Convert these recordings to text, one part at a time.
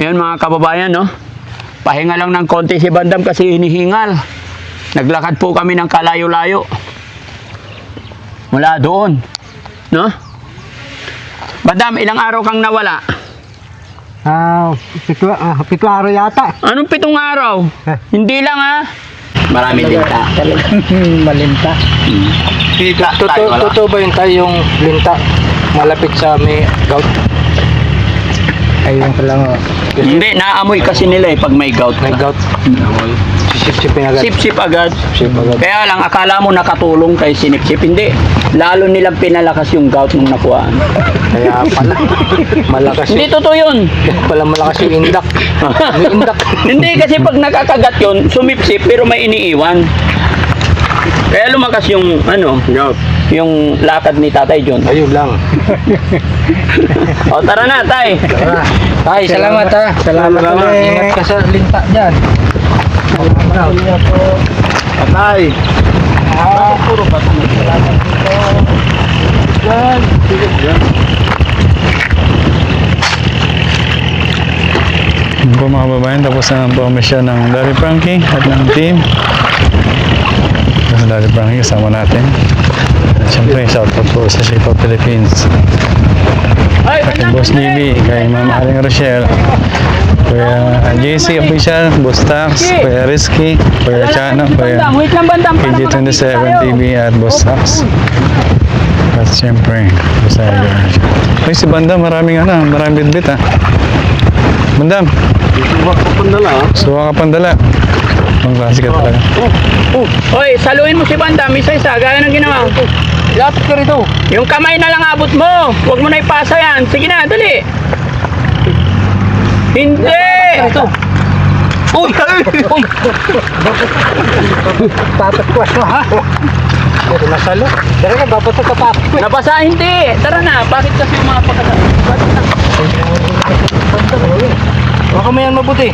Ayan mga kababayan, no? Pahinga lang ng konti si Bandam kasi hinihingal. Naglakad po kami ng kalayo-layo. Mula doon, no? Bandam, ilang araw kang nawala? 7 araw yata. Anong 7 araw? Hindi lang ha. Marami linta. Malinta. Totoo ba yun tayo yung linta malapit sa may gout? Ayun ko lang. Hindi, naamoy kasi nila eh pag may gout. May gout. Sip-sipin agad. Sip-sip agad. Sip agad. Kaya lang, akala mo nakatulong kay sinip-sip. Hindi. Lalo nilang pinalakas yung gout nung nakuhaan. Kaya pala. Malakas Hindi totoo yun. Kaya pala malakas yung indak. May indak. Hindi kasi pag nakakagat yun, sumipsip pero may iniiwan. Kaya lumakas yung gout. Yung lakad ni Tatay John. Ayun lang. O tara na, Tay. Tay, salamat ha. Salamat ulit. Ingat ka sa linta dyan. Salamat po. Tay. Puro ba? Salamat dito. Yan. Yun po mga babayan, tapos na ang promisyon ng Daddy Frankie at ng team. Sa Daddy Frankie kasama natin. At syempre, shoutout po sa Shape of Philippines. Kay Boss Libby, kay Ma'am Aling Rochelle, Kuya JC Official, Boss Tax, Kuya Rizky, Kuya Chano, Kuya Wait lang, Bandam. KG27 TV at Boss Tax. At syempre, Boss Aling Rochelle. Uy, si Banda, maraming bitbit ha. Bandam, Suwak ko pandala ha. suwa ka pandala. Ang klase ka talaga. Hoy, saluhin mo si Bandam, isa-isa, gaya ng ginawa. Lapit ka rito. Yung kamay na lang abot mo. Huwag mo na ipasa yan. Sige na, dali. Hindi! Ito. Uy! Uy! Papaswas mo ha. Ito nasalo. Dara ka, babato ka papaswas. Nabasa, hindi. Tara na. Bakit kasi yung mga pagkata? Bakit na? Baka may yan mabuti.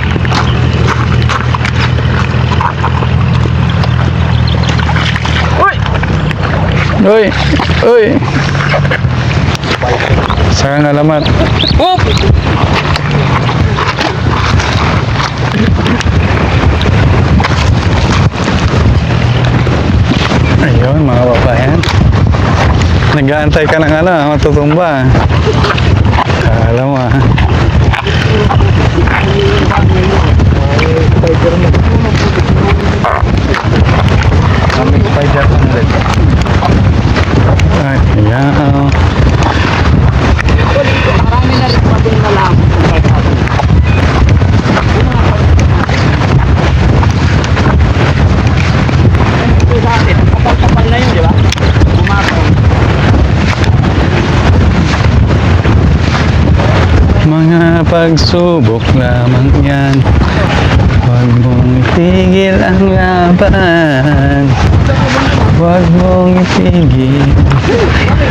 Uy! Uy! Saan ang alamat? Oop! Ayun, mga babayan. Nag-aantay ka ng matutumba. Kala mo ha. Kami spider man rin. Ay, ayan. Marami na rin matong na lang. Ito sa atin. Kapal-kapal na yun, di ba? Bumatong. Mga pagsubok lamang yan. Huwag mong itigil ang laban. Huwag mong itigil.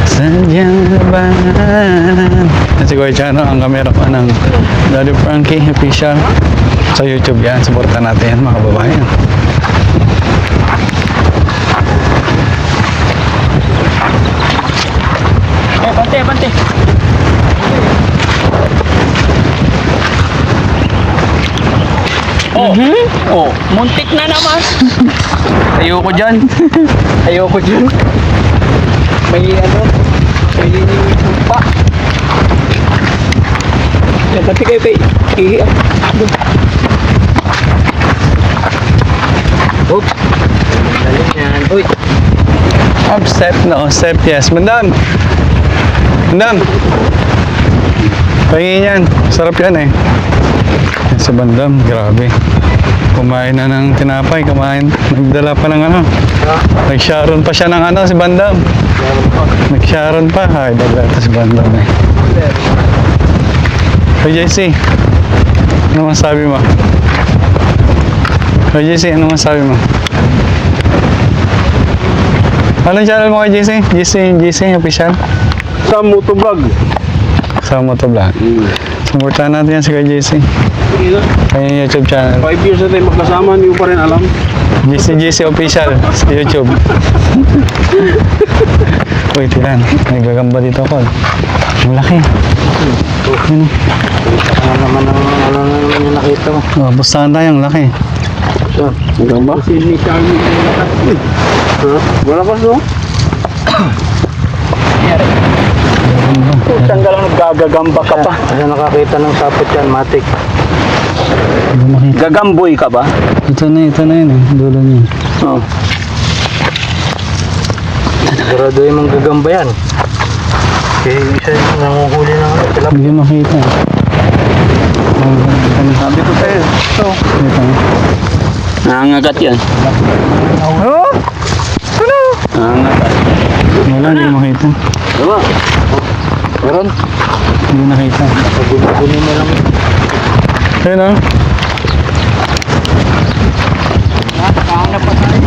Sadyang laban. At si Kuya Chano, ang cameraman ng Daddy Frankie Official. Sa YouTube yan. Supportan natin yan mga babayan. Bante, bante. Oh, oh, muntik na naman. Ayoko dyan. Ayoko dyan. May may pa. Yan, pati kayo kay ihi. Oops. Galing yan. Uy. Step no, step yes. Mandam! Mandam! Pahingin yan. Sarap yan eh. Yan si Bandam, grabe. Kumain na ng tinapay, nagdala pa ng Nag-sharon pa siya ng si Bandam. Nag-sharon pa. Ay, dala ito si Bandam eh. Hey JC, ano masabi mo? Hey JC, ano masabi mo? Anong channel mo kay JC? JC Official? Sa motovlog. Sa motovlog. Supportan natin yan si kay JC. Kaya YouTube channel. 5 years na tayo magkasama, hindi mo pa rin alam. JC Official sa YouTube. Wait yan. Naggagamba dito ako. Ang laki. Yun. naman yung nakita mo. Oh, bustahan tayong laki. So, Hanggang ba? ni Charlie yung lakas. Wala pa so? Saan ka lang naggagagamba ka pa? Ano nakakita ng sapot yan, matik. Hindi makita. Gagamboy ka ba? Ito na yun eh. Dulo niya. Oo. Sigurado yung manggagamba yan. Kaya isa yung nanguhuli ng tilap. Hindi makita. Sabi ko sa'yo. Ito. Nangangagat yan. Oh! Nangangagat. Wala, hindi makita. Diba? Meron? Hindi nakita. Pagbubunin mo lang. Ayun ah. Nakahanap pa tayo.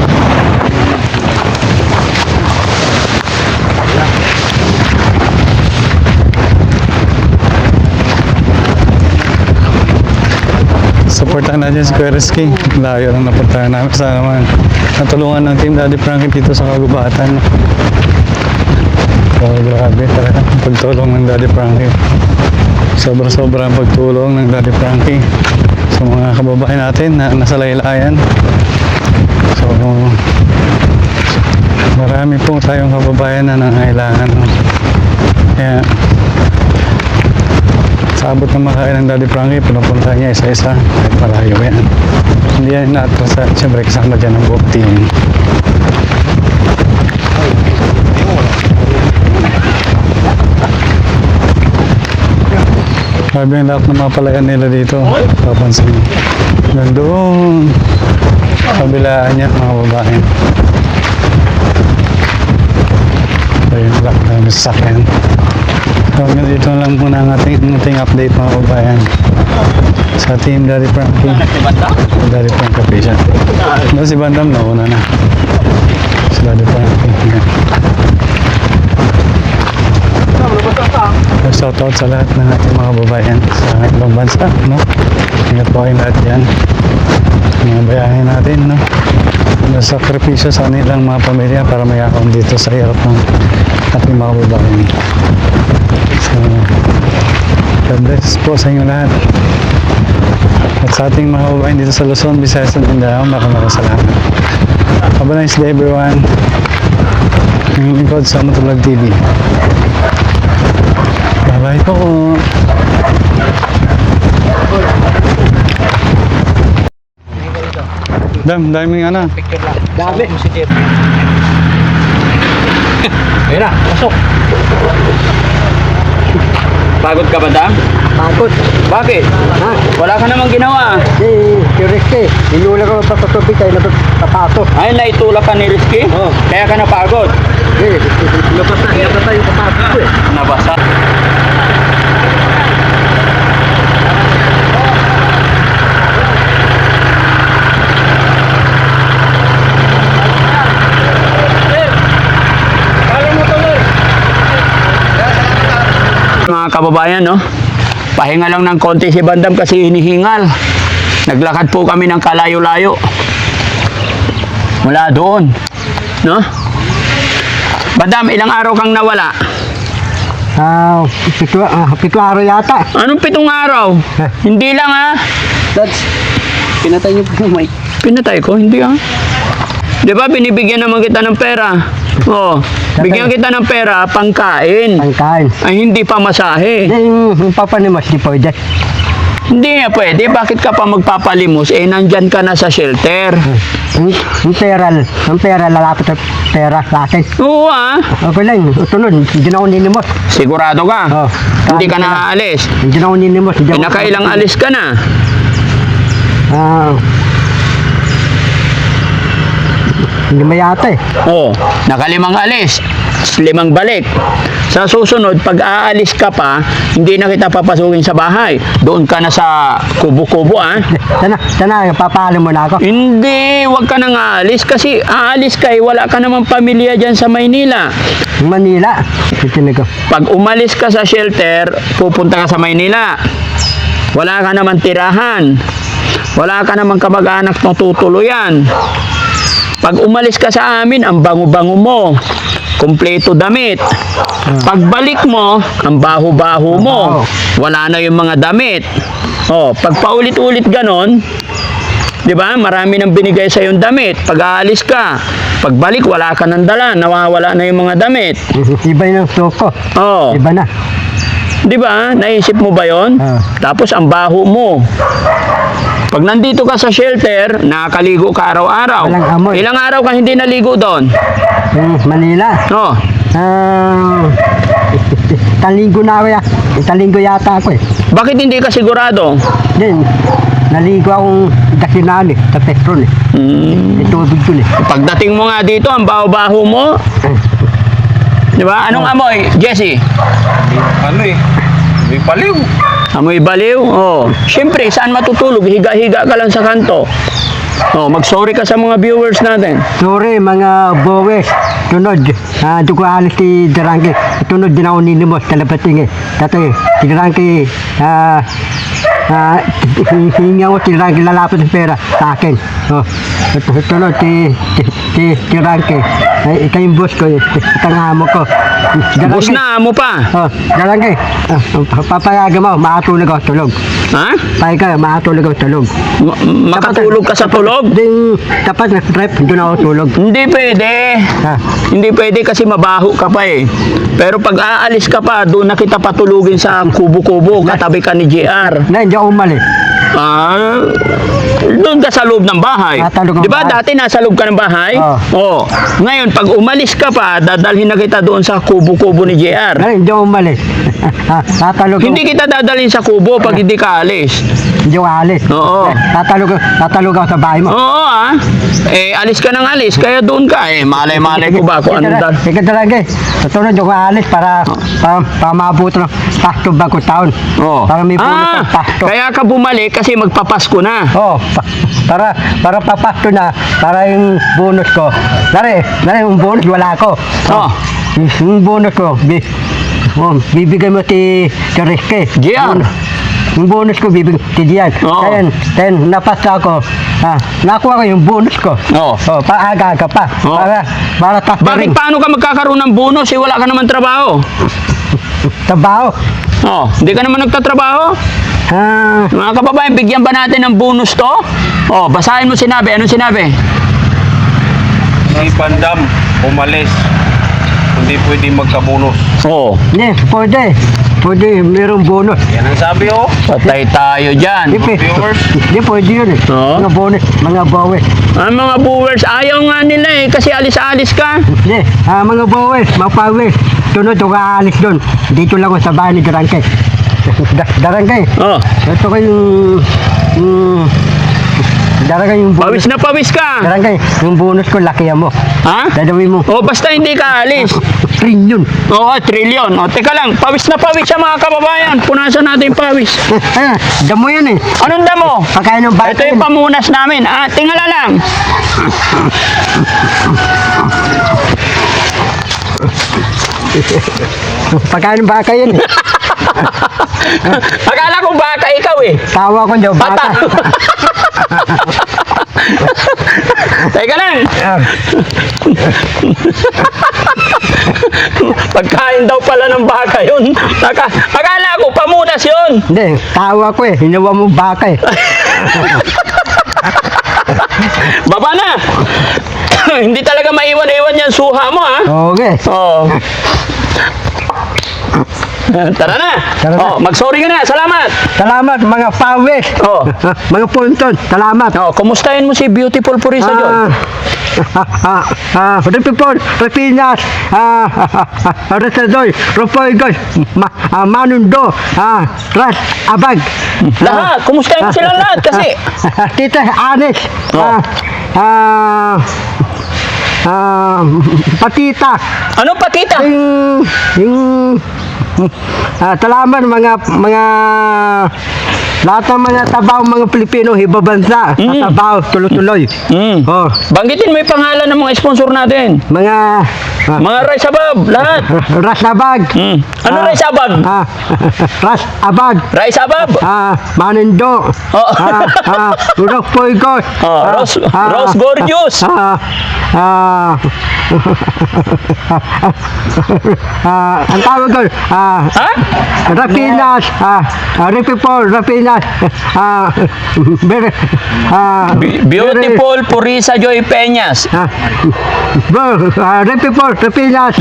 Supportan natin si Kuya Rizky. Layo lang napuntahan namin. Sana naman natulungan ng Team Daddy Frankie dito sa kagubatan. So, grabe talaga ang pagtulong ng Daddy Frankie. Sobra-sobra ang pagtulong ng Daddy Frankie sa mga kababayan natin na nasa laylayan. So, marami po tayong kababayan na nangailangan. Kaya, sa abot ng makain ng Daddy Frankie, pinupunta niya isa-isa kahit malayo yan. Hindi yan inaatras, siyempre kasama dyan ang buong team. Sabi ang lahat ng mga palayan nila dito, papansin. Nandun, kabilaan niya mga babae. Ayun, lahat ng sasakyan. So, hanggang dito lang muna ang ating update mga kabayan sa Team Daddy Frankie. Daddy Frankie Official. No, si Bandam nauna na. Si Daddy Frankie. Yan. Shoutout sa lahat ng ating mga babayan sa ibang bansa, no? Ingat po kayo lahat yan. Mga bayahin natin, no? Nasakripisyo sa kanilang mga pamilya para mayakam dito sa hirap ng ating mga babayan. So, God bless po sa inyo lahat. At sa ating mga kababayan dito sa Luzon, Visayas at Mindanao, maraming salamat. Have a nice day everyone. Ang lingkod sa Motovlog TV. Bye-bye po. Daming ano. Picture lang. Dami. Si Jeff. Ayun na, pasok. Pagod ka ba, Dam? Pagod. Bakit? Ha? Wala ka namang ginawa. Curious eh. Inula ko pa sa tubig tayo napapato. Ay, naitulak ka ni Rizky? Oo. Kaya ka napagod? Nabasa yung papato ko eh. Nabasa. Mga kababayan, no? Pahinga lang ng konti si Bandam kasi hinihingal. Naglakad po kami ng kalayo-layo. Mula doon, no? Bandam, ilang araw kang nawala? Pito araw yata. Anong 7 araw? Hindi lang, ha? Dads, pinatay niyo po yung mic. Pinatay ko? Hindi, ha? Di ba binibigyan naman kita ng pera? Oo. Bigyan kita ng pera, pangkain. Pangkain. Ay, hindi pa masahe. Yung papanimas di pwede. Hindi nga pwede. Bakit ka pa magpapalimos? Eh, nandyan ka na sa shelter. Yung pera, lalapit ang pera sa akin. Oo, ha? Okay lang, tunod, hindi na ako ninimos. Sigurado ka? Oo. Hindi ka na aalis. Hindi na ako ninimos. Eh, nakailang alis ka na? Lima yata eh. Oo. Nakalimang alis. 5 balik. Sa susunod, pag aalis ka pa, hindi na kita papasukin sa bahay. Doon ka na sa kubo-kubo, ha? Sana, papaalam mo na ako. Hindi, wag ka nang aalis kasi aalis ka eh, wala ka namang pamilya dyan sa Maynila. Manila. Titinig ko. Pag umalis ka sa shelter, pupunta ka sa Maynila. Wala ka naman tirahan. Wala ka naman kamag-anak na tutuluyan. Pag umalis ka sa amin, ang bango-bango mo. kumpleto damit. Pagbalik mo, ang baho-baho mo. Wala na yung mga damit. Oh, pag paulit-ulit ganon, di ba? Marami nang binigay sa yung damit. Pag aalis ka, pagbalik wala ka nang dala, nawawala na yung mga damit. Iba yung suko. Oh, Iba na. di ba? Naisip mo ba yon? Tapos ang baho mo. Pag nandito ka sa shelter, nakakaligo ka araw-araw. Walang amoy. Ilang araw ka hindi naligo doon? Manila. Oh, Talinggo na ako ya. Talinggo yata ako eh. bakit hindi ka sigurado? Then, naligo akong dakinaan eh. Sa Petron eh. Itubig dun eh. Pagdating mo nga dito, ang baho-baho mo. Di ba? Anong amoy, Jesse? Ano eh? May paliw. Amoy baliw? Oh. Siyempre, saan matutulog? Higa-higa ka lang sa kanto. Oh, mag-sorry ka sa mga viewers natin. Sorry mga bowes. Tunod. Doon ko alis si Derangke. Tunod din ako nilimos. Talapating eh. Tatay, si Derangke, hihingi ako si Derangke lalapit ng pera sa akin. Oh. Tunod si Derangke. Ikaw yung boss ko. Ikaw ang amo ko. Bus na mo pa. Oh, Derangke. Papayagan mo. Makatulog ako tulog. Ha? Payagan, makatulog ako tulog. Makatulog ka sa tulog? Din, dapat na trip. Doon ako tulog. Hindi pwede. Hindi pwede kasi mabaho ka pa eh. Pero pag aalis ka pa, doon na kita patulugin sa kubo-kubo, katabi ka ni JR. Na, hindi ako umalis. Doon ka sa loob ng bahay. Tulog ang Di ba bahay. dati nasa loob ka ng bahay? Oh. Ngayon, pag umalis ka pa, dadalhin na kita doon sa kubo-kubo ni JR. Na, hindi ako umalis. Tatalog Hindi kita dadalhin sa kubo pag hindi ka alis. Hindi ako alis. Oo. Tatalog ako sa bahay mo. Oo Eh, alis ka ng alis, kaya doon ka eh. Malay-malay ko ba kung anong dal... Ika talaga eh. Tatunod ako alis para mabuto ng pasto bago taon. Oh. Para may bonus ng pasto. Kaya ka bumalik kasi magpapasko na. Oh, para papasto na, para yung bonus ko. Dari, yung bonus wala ko. Oh. Yung bonus ko, bibigay mo si Rizky. JR. Yung bonus ko bibigay si Dian. Oo. Then napasa ako. Nakuha ko yung bonus ko. Oo. Paaga-aga pa. Oo. Para tapos Bakit paano ka magkakaroon ng bonus eh wala ka naman trabaho? trabaho. Oh, hindi ka naman nagtatrabaho? Mga kababayan, bigyan ba natin ng bonus to? Oh, basahin mo sinabi. Anong sinabi? Ang ipandam, umalis. Hindi pwede magkabonus. Oh, Hindi, pwede. Pwede, mayroong bonus. Yan ang sabi oh. patay tayo dyan. Viewers. Hindi, pwede yun eh. Oo. Mga bonus, mga bowes. Ang mga viewers, ayaw nga nila eh kasi alis-alis ka. Hindi, mga bowes, mga pawes. Tunod ako aalis doon. Dito lang ako sa bahay ni Darangke. Darangke. Oh, Ito ko yung Darangke yung bonus. pawis na pawis ka. Darangke, yung bonus ko, lakihan mo. Ha? Dadawin mo. Oh, basta hindi ka alis. Trillion. Oo, trilyon. O, teka lang, pawis na pawis siya mga kababayan. Punasan natin yung pawis. Damo yan eh. Anong damo? Pagkain ng bata Ito yung pamunas namin. Tingala lang. Pagkain ng baka yan eh. Akala ko baka ikaw eh. Tawa ko daw bata. Teka lang. Pagkain daw pala ng baka yun. Akala ko pamunas yun. Hindi, tawa ko eh. Hinawa mo baka eh. Baba na. Hindi talaga maiwan-iwan yan suha mo ha. Okay. Oo. Tara na. Tara na. Oh, mag-sorry ka na. Salamat. Salamat mga pawes. Oh. Mga punton. Salamat. Oh, kumustahin mo si Beautiful Purisa John? Repipol, Repinas, Resadoy, Ropoigoy, Manundo, Ras, Abag. Lahat. Kumustahin mo sila lahat kasi. Tita Anis, Oh. Patita, Anong patita? yung salamat mga lahat ng mga tabaw mga Pilipino ibabansa sa tabaw tuloy-tuloy. Mm. Oh, Banggitin mo yung pangalan ng mga sponsor natin. mga Mga rice abab, lahat. Ras abag. Ano rice abab? Ras abag. Rice abab. Manindo. Oh. Rok Poygos. Rose Gorgeous. Ang tawag ko, Rapinas, Ripipol, Rapinas, Beautiful Purisa Joy Peñas. Ripipol, Rapinas,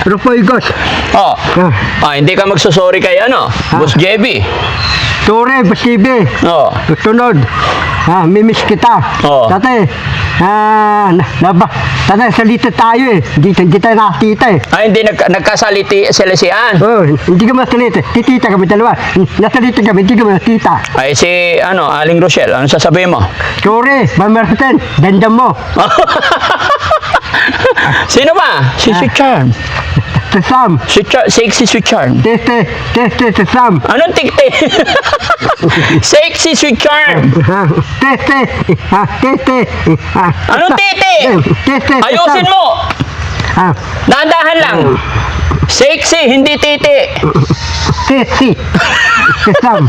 Rupoygos, Oh. Hindi ka magsusorry kay ano, Boss JB. Tore, Basibe, Oh. Tunod, mimiss kita. Oo. Dati, dati salita tayo eh. Hindi tayo nakakita eh. Hindi nagkasaliti sila siyan. Oh, hindi ka masalita. Titita kami dalawa. Nasalita kami, hindi ka makita. Ay si Aling Rochelle, ano sasabihin mo? Tore, Mamerten, dandam mo. Sino ba? Si Sweet Charm. Sam, Sexy Sweet Charm. teste, Sam. Anong tikti? Sexy Sweet Charm. Teste. Anong titi? Teste. Ayusin mo. Dahan-dahan lang. Sexy, hindi titi. Teste. Sam.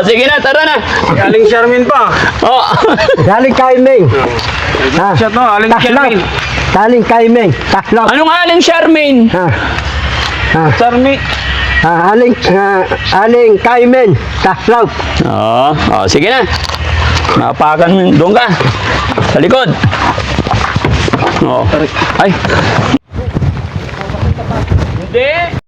Sige na, tara na. Aling Charmin pa. Oh. Galing kay Ming. Siya to, Aling Charmin. Galing kay Ming. Taslap. Anong Aling Charmin? Charmin. Aling kay Ming. Taslap. Sige na. Mapakan mo. Doon ka. Sa likod. Ay. Hindi.